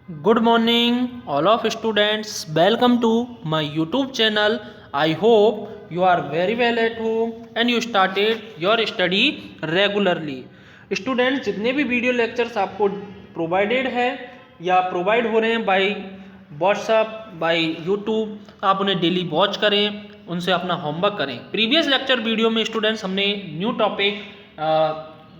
Good morning, all of students. Welcome to my YouTube channel. I hope you are very well at home and you started your study regularly. Students, जितने भी video lectures आपको provided है या provide हो रहे हैं bye WhatsApp bye YouTube, आप उन्हें डेली वॉच करें, उनसे अपना होमवर्क करें। प्रीवियस लेक्चर वीडियो में स्टूडेंट्स हमने new topic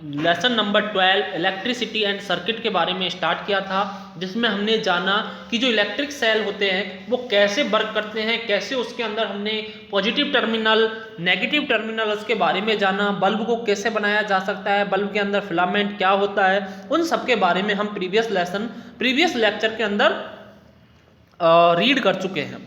lesson number 12 electricity and circuit के बारे में स्टार्ट किया था, जिसमें हमने जाना कि जो इलेक्ट्रिक सेल होते हैं वो कैसे वर्क करते हैं, कैसे उसके अंदर हमने पॉजिटिव टर्मिनल नेगेटिव टर्मिनल उसके बारे में जाना, बल्ब को कैसे बनाया जा सकता है, बल्ब के अंदर फिलामेंट क्या होता है, उन सब के बारे में हम प्रीवियस लेक्चर के अंदर रीड कर चुके हैं।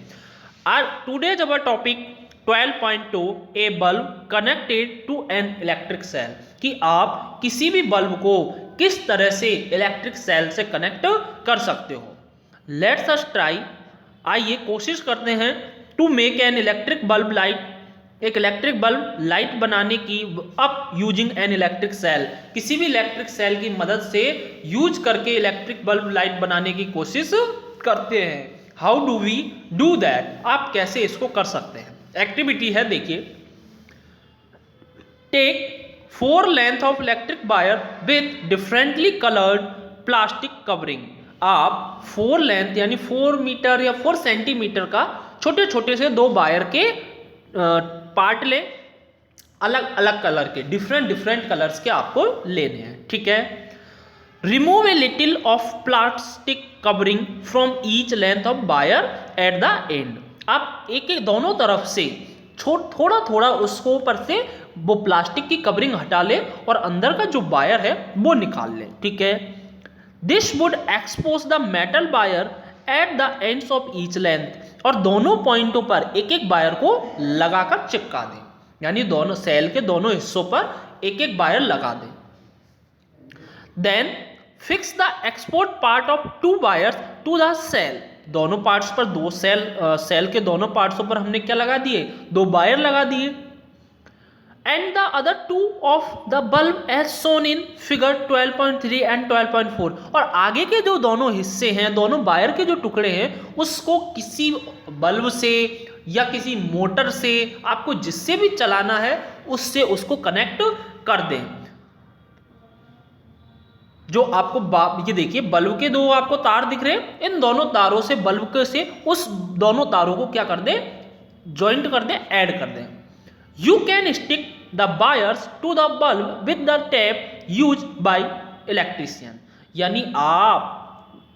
Today's our topic 12.2 a bulb connected to an electric cell, कि आप किसी भी बल्ब को किस तरह से इलेक्ट्रिक सेल से कनेक्ट कर सकते हो। लेट्स अस ट्राई, आइए कोशिश करते हैं to make an electric bulb light, एक इलेक्ट्रिक बल्ब लाइट बनाने की up using an electric cell, किसी भी इलेक्ट्रिक सेल की मदद से यूज करके इलेक्ट्रिक बल्ब लाइट बनाने की कोशिश करते हैं। How do we do that, आप कैसे इसको कर सकते हैं। एक्टिविटी है, देखिए, take 4 length of electric wire with differently coloured plastic covering. आप 4 लेंथ यानी 4 मीटर या 4 सेंटीमीटर का छोटे छोटे से 2 वायर के पार्ट लें, अलग अलग कलर के, डिफरेंट कलर्स के आपको लेने हैं, ठीक है। Remove a little of plastic covering from each length of wire at the end. आप एक एक दोनों तरफ से थोड़ा थोड़ा उसको ऊपर से वो प्लास्टिक की कवरिंग हटा ले और अंदर का जो वायर है वो निकाल ले, ठीक है। This would expose the metal wire at the ends of each length, और दोनों पॉइंटों पर एक एक वायर को लगाकर चिपका दें, यानी दोनों सेल के दोनों हिस्सों पर एक एक वायर लगा दें। Then fix the export part of 2 wires to the cell, दोनों पार्ट्स पर दो सेल के दोनों पार्ट्सों पर हमने क्या लगा दिए, 2 वायर लगा दिए। And the other 2 of the bulb as shown in figure 12.3 and 12.4, और आगे के जो दोनों हिस्से हैं, दोनों वायर के जो टुकड़े हैं, उसको किसी बल्ब से या किसी मोटर से, आपको जिससे भी चलाना है उससे उसको कनेक्ट कर दें। जो आपको ये देखिए, बल्ब के 2 आपको तार दिख रहे हैं, इन दोनों तारों से बल्ब के से उस दोनों तारों को क्या कर दें, ज्वाइंट कर दें, ऐड कर दें। You can stick the wires to the bulb with the tape use by electrician, यानी आप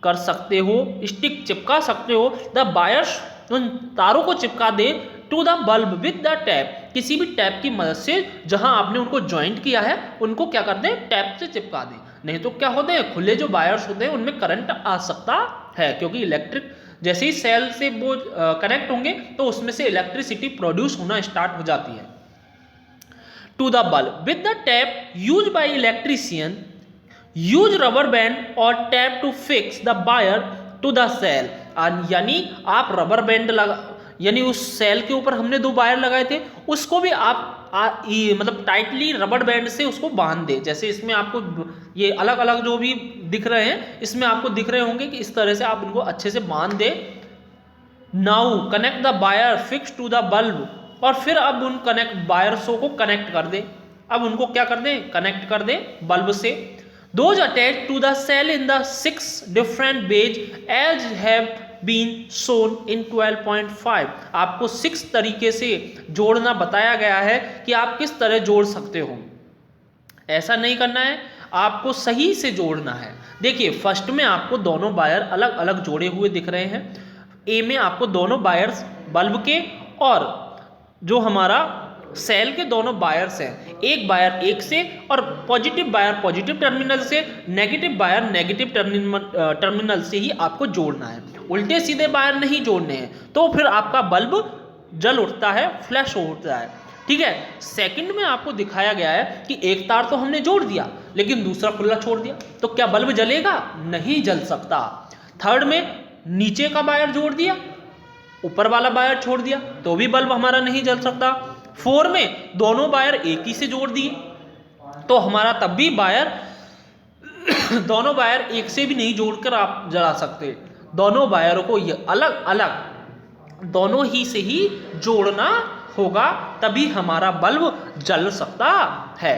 कर सकते हो, स्टिक चिपका सकते हो, द वायर्स, उन तारों को चिपका दे to the bulb with the tape, किसी भी टैप की मदद से जहां आपने उनको ज्वाइंट किया है उनको क्या कर दें, टैप से चिपका दें। नहीं तो क्या होते हैं, खुले जो वायर्स होते हैं उनमें करंट आ सकता है, क्योंकि इलेक्ट्रिक जैसे ही सेल से वो कनेक्ट होंगे तो उसमें से इलेक्ट्रिसिटी प्रोड्यूस होना स्टार्ट हो जाती है। To the bulb with the tape use by electrician, use rubber band और tape to fix the wire to the cell, यानी आप रबर बैंड लगा, यानी उस सेल के ऊपर हमने 2 वायर लगाए थे उसको भी आप मतलब टाइटली रबर बैंड से उसको बांध दे। जैसे इसमें आपको ये अलग अलग जो भी दिख रहे हैं, इसमें आपको दिख रहे होंगे कि इस तरह से आप इनको अच्छे से बांध दे। Now connect the wire fix to the bulb, और फिर अब उन वायर्सों को कनेक्ट कर दे, अब उनको क्या कर दें, कनेक्ट कर दे बल्ब से। Those attach to the cell in the 6 different ways as have been shown in 12.5, आपको 6 तरीके से जोड़ना बताया गया है कि आप किस तरह जोड़ सकते हो। ऐसा नहीं करना है, आपको सही से जोड़ना है। देखिए, फर्स्ट में आपको दोनों वायर अलग अलग जोड़े हुए दिख रहे हैं। ए में आपको दोनों वायर्स बल्ब के और जो हमारा सेल के दोनों वायर्स हैं, एक वायर एक से और पॉजिटिव वायर पॉजिटिव टर्मिनल से, नेगेटिव वायर नेगेटिव टर्मिनल से ही आपको जोड़ना है, उल्टे सीधे वायर नहीं जोड़ने हैं, तो फिर आपका बल्ब जल उठता है, फ्लैश होता है, ठीक है। सेकंड में आपको दिखाया गया है कि एक तार तो हमने जोड़ दिया लेकिन दूसरा खुला छोड़ दिया, तो क्या बल्ब जलेगा, नहीं जल सकता। थर्ड में नीचे का वायर जोड़ दिया, ऊपर वाला वायर छोड़ दिया, तो भी बल्ब हमारा नहीं जल सकता। 4 में दोनों वायर एक ही से जोड़ दिए तो हमारा तब भी वायर दोनों वायर एक से भी नहीं जोड़कर आप जला सकते, दोनों वायरों को ये अलग अलग दोनों ही से ही जोड़ना होगा, तभी हमारा बल्ब जल सकता है।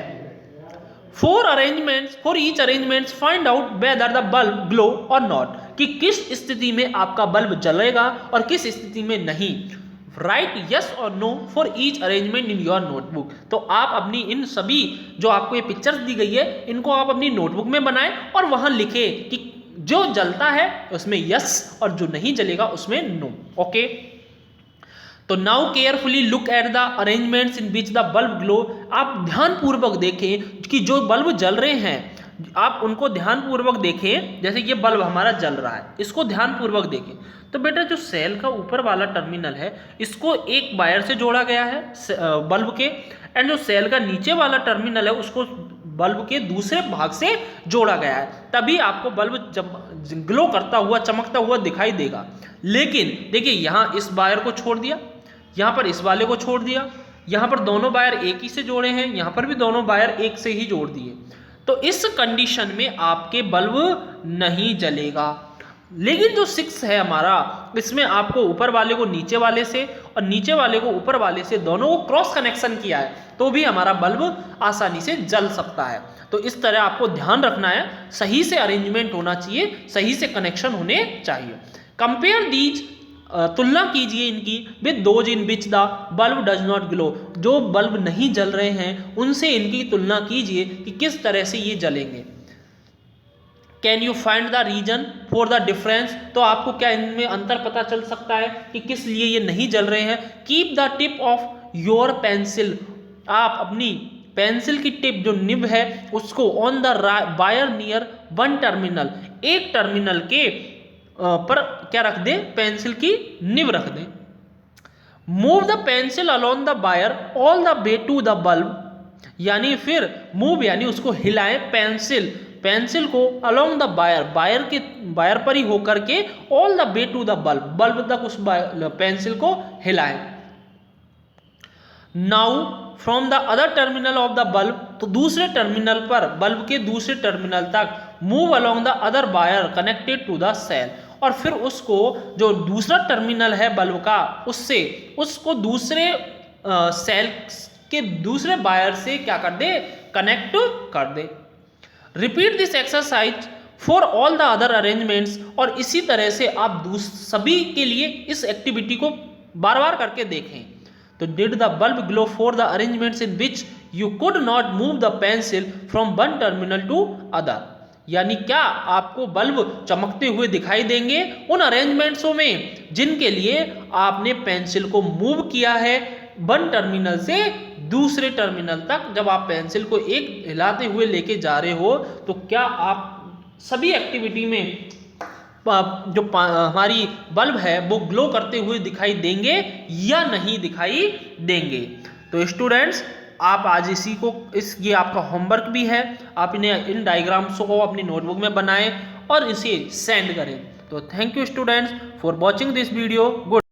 For each arrangements find out whether the bulb glow और नॉट, कि किस स्थिति में आपका बल्ब जलेगा और किस स्थिति में नहीं। राइट यस और no for each arrangement in your notebook, तो आप अपनी इन सभी जो आपको ये पिक्चर्स दी गई है इनको आप अपनी नोटबुक में बनाएं और वहां लिखें कि जो जलता है उसमें यस और जो नहीं जलेगा उसमें नो। ओके, तो now carefully look at the arrangements in which the bulb glow. आप ध्यानपूर्वक देखें कि जो बल्ब जल रहे हैं आप उनको ध्यानपूर्वक देखें। जैसे ये बल्ब हमारा जल रहा है, इसको ध्यानपूर्वक देखें। तो बेटा जो सेल का ऊपर वाला टर्मिनल है इसको एक वायर से जोड़ा गया है बल्ब के, एंड जो सेल का नीचे वाला टर्मिनल है उसको बल्ब के दूसरे भाग से जोड़ा गया है, तभी आपको बल्ब जब ग्लो करता हुआ चमकता हुआ दिखाई देगा। लेकिन देखिए यहाँ इस वायर को छोड़ दिया, यहाँ पर इस वाले को छोड़ दिया, यहाँ पर दोनों वायर एक ही से जोड़े हैं, यहाँ पर भी दोनों वायर एक से ही जोड़ दिए, तो इस कंडीशन में आपके बल्ब नहीं जलेगा। लेकिन जो 6 है हमारा, इसमें आपको ऊपर वाले को नीचे वाले से और नीचे वाले को ऊपर वाले से दोनों को क्रॉस कनेक्शन किया है, तो भी हमारा बल्ब आसानी से जल सकता है। तो इस तरह आपको ध्यान रखना है, सही से अरेंजमेंट होना चाहिए, सही से कनेक्शन होने चाहिए। कंपेयर दीज, तुलना कीजिए इनकी with those in which the bulb does not glow, जो बल्ब नहीं जल रहे हैं उनसे इनकी तुलना कीजिए कि किस तरह से ये जलेंगे। Can you find the reason for the difference, तो आपको क्या इनमें अंतर पता चल सकता है कि किस लिए ये नहीं जल रहे हैं। Keep the tip of your pencil, आप अपनी पेंसिल की टिप जो निब है उसको on the wire near one terminal, एक टर्मिनल के पर क्या रख दें, पेंसिल की निब रख दें। Move the pencil along the wire all the way to the bulb, यानी फिर मूव यानी उसको हिलाएं पेंसिल को अलोंग द वायर पर ही होकर के all the way to the bulb तक उस पेंसिल को हिलाएं। Now from the other terminal of the bulb, तो दूसरे टर्मिनल पर बल्ब के दूसरे टर्मिनल तक move along the other wire connected to the cell, और फिर उसको जो दूसरा टर्मिनल है बल्ब का उसको दूसरे सेल के दूसरे वायर से क्या कर दे, कनेक्ट कर दे। Repeat this exercise for all the other arrangements, और इसी तरह से आप सभी के लिए इस एक्टिविटी को बार बार करके देखें। तो did the bulb glow for the arrangements in which you could not move the pencil from one terminal to other, यानी क्या आपको बल्ब चमकते हुए दिखाई देंगे उन अरेंजमेंट्सों में जिनके लिए आपने पेंसिल को मूव किया है वन टर्मिनल से दूसरे टर्मिनल तक। जब आप पेंसिल को एक हिलाते हुए लेके जा रहे हो तो क्या आप सभी एक्टिविटी में जो हमारी बल्ब है वो ग्लो करते हुए दिखाई देंगे या नहीं दिखाई देंगे। तो स्टूडेंट्स आप आज ये आपका होमवर्क भी है, आप इन्हें इन डायग्राम्स को अपनी नोटबुक में बनाएं और इसे सेंड करें। तो thank you students for watching this video. Good.